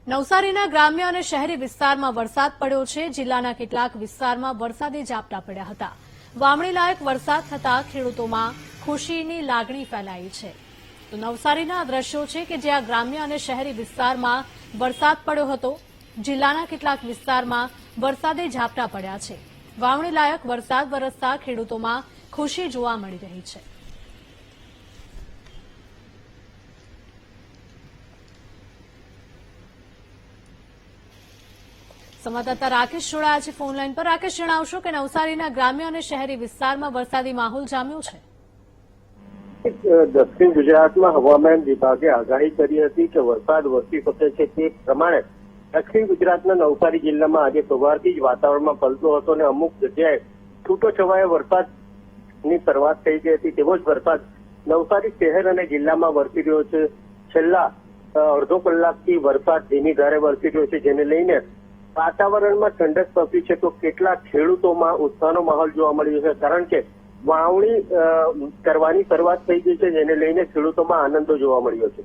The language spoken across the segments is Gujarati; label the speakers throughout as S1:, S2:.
S1: નવસારીના ગ્રામ્ય અને શહેરી વિસ્તારમાં વરસાદ પડ્યો છે। જિલ્લાના કેટલાક વિસ્તારમાં વરસાદી ઝાપટા પડ્યા હતા। વાવણીલાયક વરસાદ થતાં ખેડૂતોમાં ખુશીની લાગણી ફેલાઈ છે। તો નવસારીના આ દ્રશ્યો છે કે જ્યાં ગ્રામ્ય અને શહેરી વિસ્તારમાં વરસાદ પડ્યો હતો। જિલ્લાના કેટલાક વિસ્તારમાં વરસાદી ઝાપટા પડ્યા છે। વાવણીલાયક વરસાદ વરસતા ખેડૂતોમાં ખુશી જોવા મળી રહી છે। સંવાદદાતા રાકેશ જોડાયા છે ફોન લાઈન પર। રાકેશ, જણાવશો કે નવસારીના ગ્રામ્ય અને શહેરી વિસ્તારમાં વરસાદી માહોલ જામ્યો છે?
S2: દક્ષિણ ગુજરાતમાં હવામાન વિભાગે આગાહી કરી હતી કે વરસાદ વરસી શકે છે। તે પ્રમાણે દક્ષિણ ગુજરાતના નવસારી જિલ્લામાં આજે સવારથી જ વાતાવરણમાં પલટો હતો અને અમુક જગ્યાએ છૂટોછવાયો વરસાદની શરૂઆત થઈ ગઈ હતી। તેવો જ વરસાદ નવસારી શહેર અને જિલ્લામાં વરસી રહ્યો છે। છેલ્લા અડધો કલાકથી વરસાદ ધીમી ધારે વરસી રહ્યો છે, જેને લઈને વાતાવરણમાં ઠંડક પ્રસરી છે। તો કેટલાક ખેડૂતોમાં ઉત્સાહનો માહોલ જોવા મળ્યો છે, કારણ કે વાવણી કરવાની શરૂઆત થઈ ગઈ છે, જેને લઈને ખેડૂતોમાં આનંદો જોવા મળ્યો છે।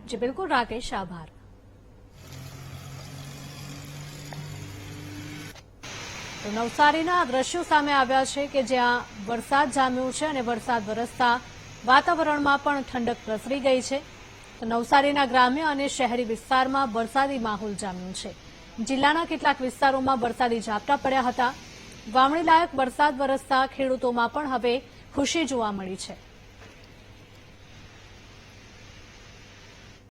S1: જી બિલકુલ રાકેશ, આભાર। તો નવસારીના દ્રશ્યો સામે આવ્યા છે કે જ્યાં વરસાદ જામ્યો છે અને વરસાદ વરસતા વાતાવરણમાં પણ ઠંડક પ્રસરી ગઈ છે। તો નવસારીના ગ્રામ્ય અને શહેરી વિસ્તારમાં વરસાદી માહોલ જામ્યો છે। જિલ્લાના કેટલાક વિસ્તારોમાં વરસાદી ઝાપટા પડ્યા હતા। વાવણીલાયક વરસાદ વરસતા ખેડૂતોમાં પણ હવે ખુશી જોવા મળી છે।